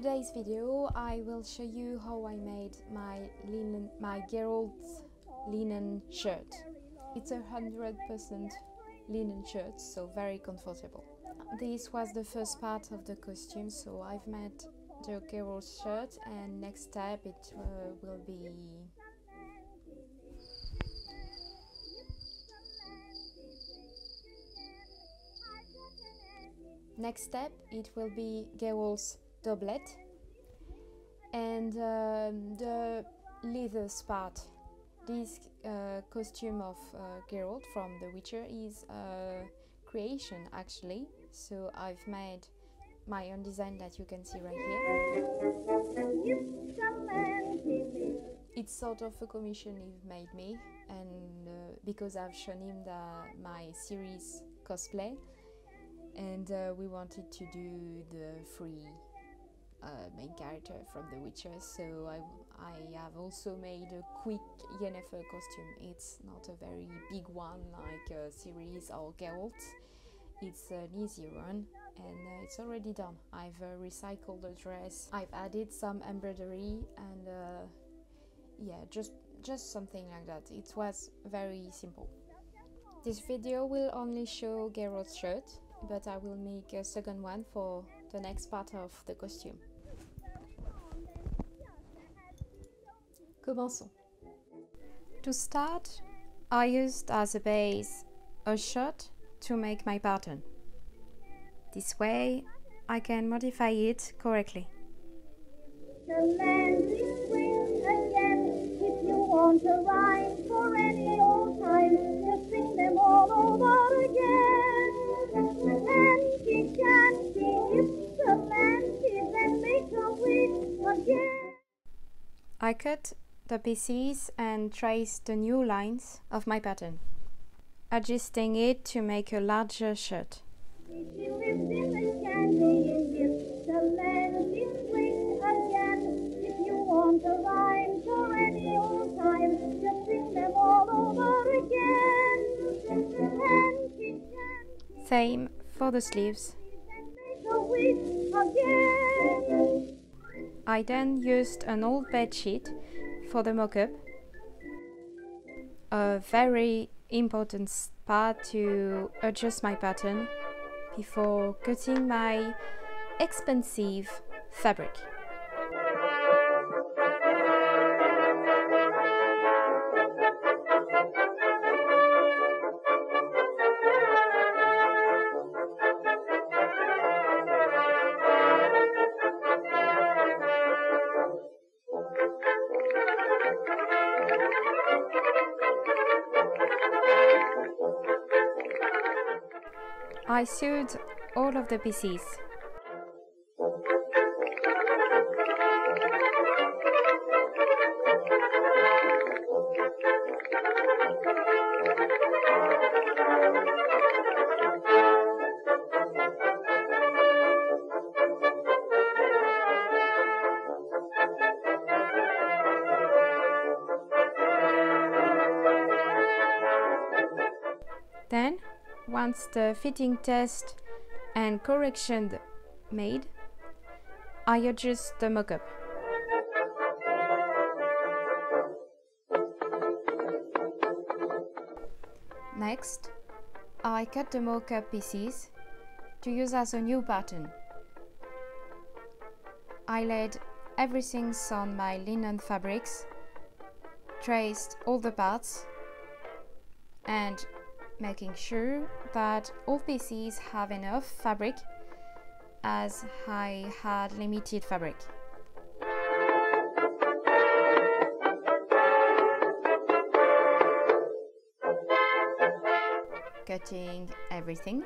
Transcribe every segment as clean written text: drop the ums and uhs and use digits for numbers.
today's video I will show you how I made my Geralt linen shirt. It's 100% linen shirt, so very comfortable. This was the first part of the costume, so I've made the Geralt shirt, and next step it will be Geralt's doublet and the leather part. This costume of Geralt from The Witcher is a creation actually, so I've made my own design that you can see right here. It's sort of a commission he made me, and because I've shown him my Ciri's cosplay, and we wanted to do the free main character from The Witcher, so I have also made a quick Yennefer costume. It's not a very big one like Ciri's or Geralt. It's an easy one, and it's already done. I've recycled the dress, I've added some embroidery, and yeah, just something like that. It was very simple. This video will only show Geralt's shirt, but I will make a second one for the next part of the costume. Commençons. To start, I used as a base a shirt to make my pattern. This way I can modify it correctly. The land is green again. If you want to rhyme for any old time, just sing them all over again. And keep chanting, if the land is, and make a wish again. I cut the pieces and traced the new lines of my pattern, adjusting it to make a larger shirt. She lives in the candy, the land is green again. If you want to rhyme for any old time, just sing them all over again. And keep chanting. Same for the sleeves. Make a wish again. I then used an old bed sheet for the mock-up, a very important part to adjust my pattern before cutting my expensive fabric. I sewed all of the pieces. Then, once the fitting test and correction made, I adjust the mock-up. Next, I cut the mock-up pieces to use as a new pattern. I laid everything on my linen fabrics, traced all the parts, and making sure that all pieces have enough fabric, as I had limited fabric. Cutting everything.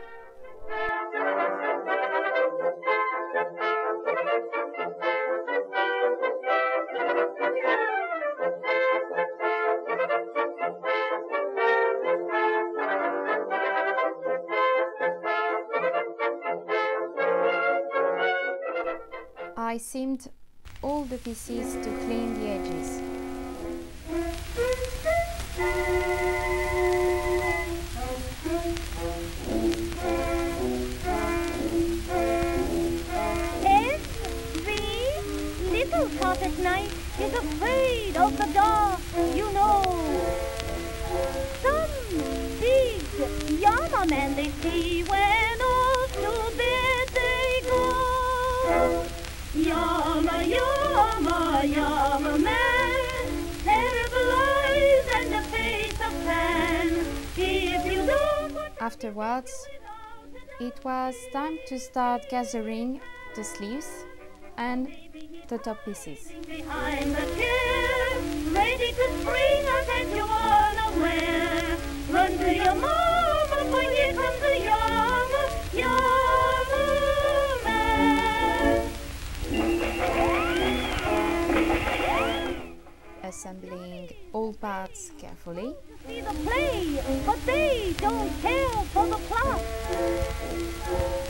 I seamed all the pieces to clean the edges. S, V, warm and they see when off to bed they go. Yama, yama, yama man, terrible eyes and a face of tan. If you don't want to Afterwards, it was time to start gathering the sleeves and the top pieces. behind the chair, ready to spring and take you unaware. Run to your mama, for here comes the yama, yama man. Assembling all parts carefully. See the play, but they don't care for the plot.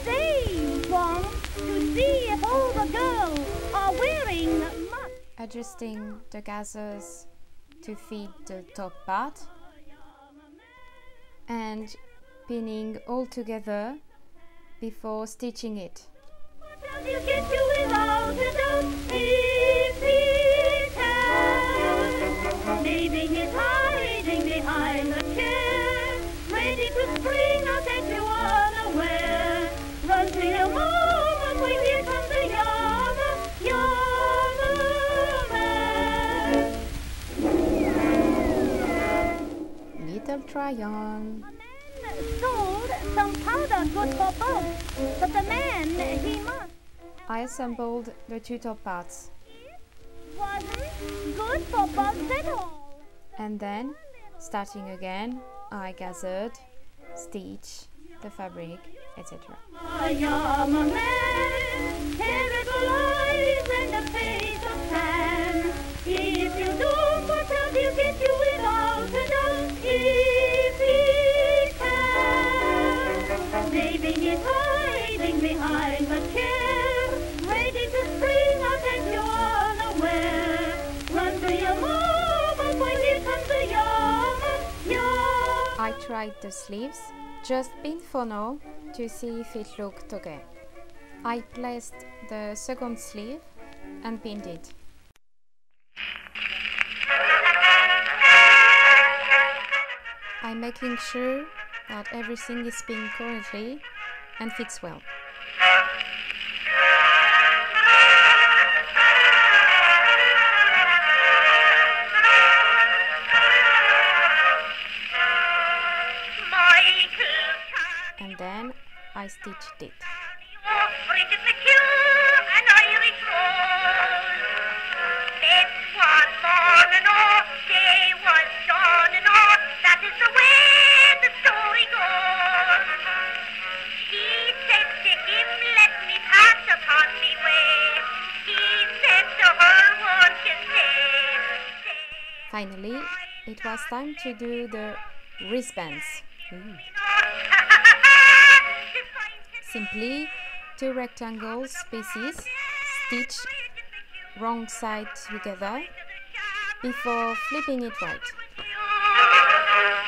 They want to see if all the girls are wearing much. Adjusting the gathers to fit the top part and pinning all together before stitching it. He'll get you without a doubt if he can. Maybe he's hiding behind the chair, ready to spring out at you unaware. Run to your mama, for here comes the yama, yama man. Little try-on. A man sold some powder good for both, but the man, he must. I assembled the two top parts Wasn't good for bugs at all. and then, starting again, I gathered, stitched the fabric, etc. Yama man, terrible eyes and a face of tan. If you don't watch out, he'll get you without a doubt. If he can. Maybe he's hiding behind the chair, ready to spring out at you unaware. Run to your mama, for here comes the yama, yama. I tried the sleeves, just pinned for now, to see if it looked okay. I placed the second sleeve and pinned it. I'm making sure that everything is pinned correctly and fits well. And then I stitched it. Finally, it was time to do the wristbands. Simply 2 rectangles pieces stitched wrong side together before flipping it right.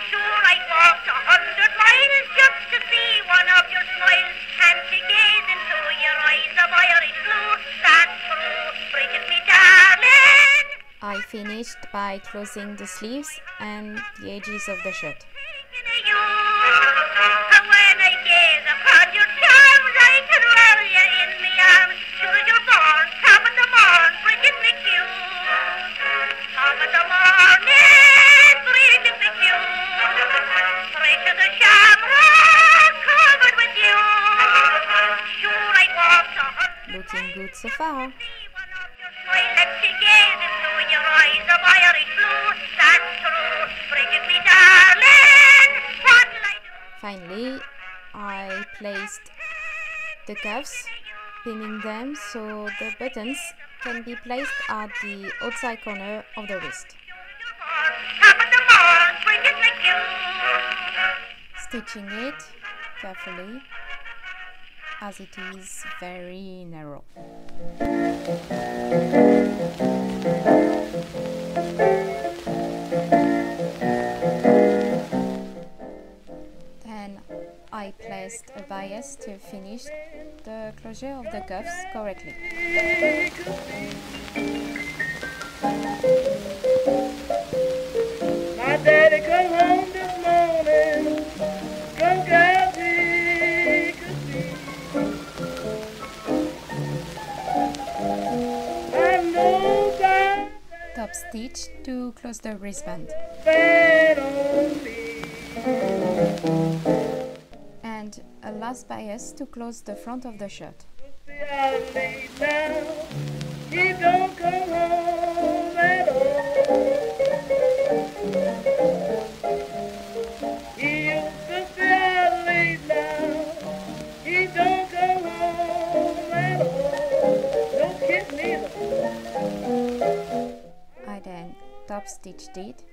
Sure, I walked 100 miles just to see one of your smiles and to gaze into your eyes of Irish blue. That's true, bringing me darling. I finished by closing the sleeves and the edges of the shirt. When I gaze upon your charms, I can roll you in me arms. Sure as you're born, top of the morn, bringing me cute. Top of the morning, bringing me cute. Fresh as a shamrock, covered with you. Sure I walked 100. Looking good so far. Finally, I placed the cuffs, pinning them so the buttons can be placed at the outside corner of the wrist. Stitching it carefully as it is very narrow. Then I placed a bias to finish the closure of the cuffs correctly. My daddy come home this morning, drunk as stitch to close the wristband. And a last bias to close the front of the shirt. He don't come home at all. He used to stay out late now. He don't come home at all. No kid neither. I then top stitched it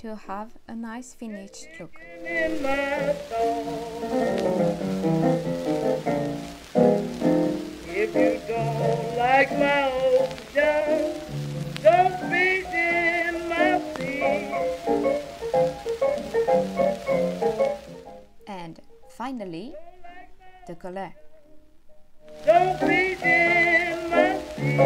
to have a nice finished look. In my soul. If you don't like my old John, don't speak in my seat. And finally, the collar. Don't speak in my seat.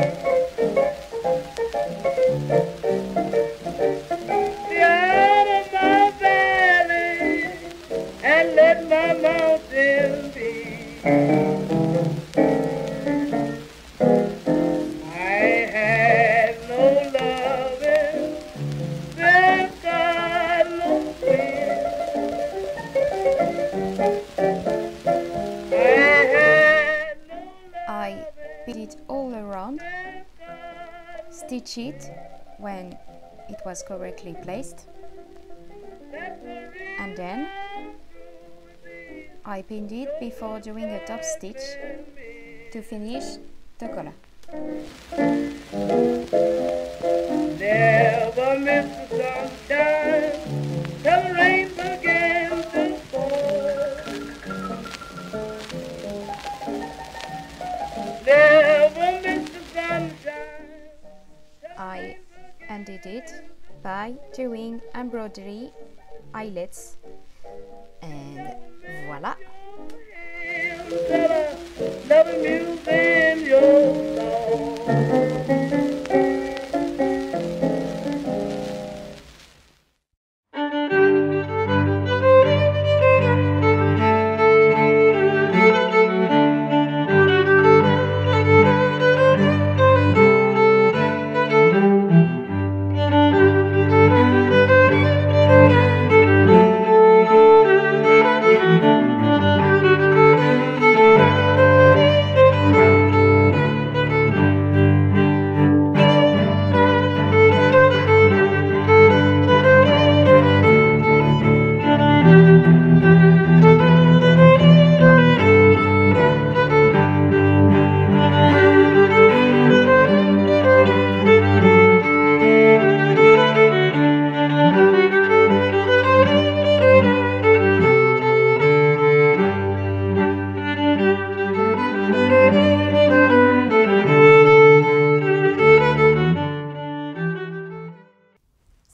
Get out of my valley and let my mountain be. Stitch it when it was correctly placed, and then I pinned it before doing a top stitch to finish the collar. Never miss the sunshine till the rain begins to fall. Never miss the sunshine. I ended it by doing embroidery eyelets, and voila! Never music in your song.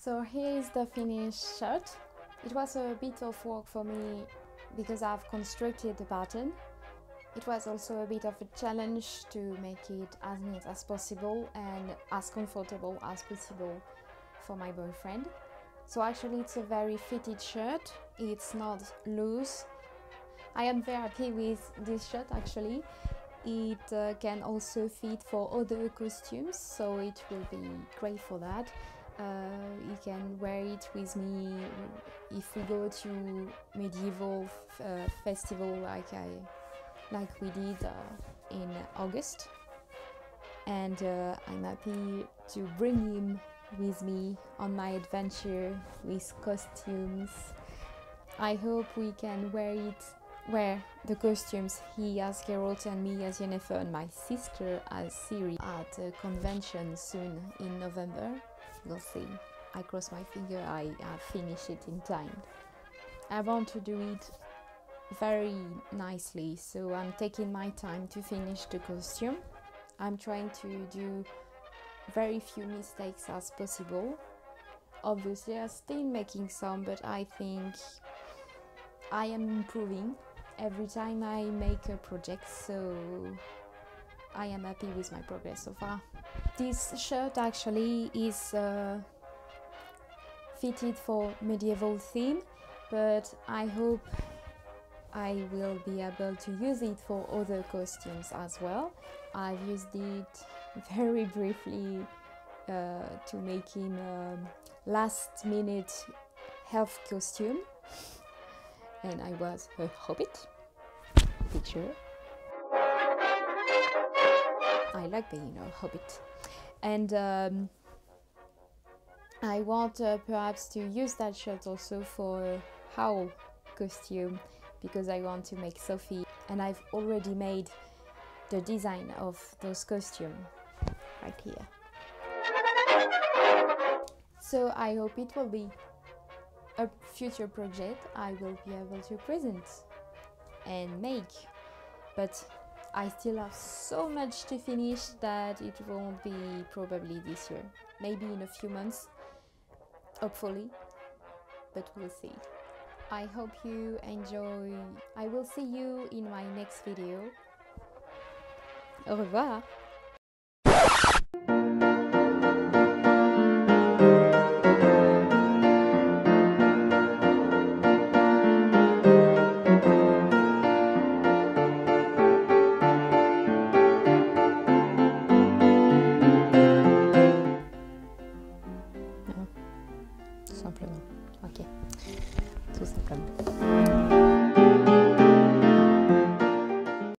So here is the finished shirt. It was a bit of work for me because I've constructed the pattern. It was also a bit of a challenge to make it as neat as possible and as comfortable as possible for my boyfriend. So actually it's a very fitted shirt, it's not loose. I am very happy with this shirt actually. It can also fit for other costumes, so it will be great for that. You can wear it with me if we go to medieval festival like we did in August, and I'm happy to bring him with me on my adventure with costumes. I hope we can wear the costumes, he as Geralt and me as Yennefer and my sister as Ciri at a convention soon in November. We'll see. I cross my finger I finish it in time. I want to do it very nicely, so I'm taking my time to finish the costume. I'm trying to do very few mistakes as possible. Obviously I'm still making some, but I think I am improving every time I make a project, so I am happy with my progress so far. This shirt actually is fitted for medieval theme, but I hope I will be able to use it for other costumes as well. I've used it very briefly to make him a last-minute health costume, and I was a hobbit. Picture. I like being a hobbit, and I want perhaps to use that shirt also for Howl costume, because I want to make Sophie, and I've already made the design of those costumes right here. So I hope it will be a future project I will be able to present and make, but I still have so much to finish that it won't be probably this year, maybe in a few months, hopefully, but we'll see. I hope you enjoy. I will see you in my next video. Au revoir. Simplement, ok, tout simplement.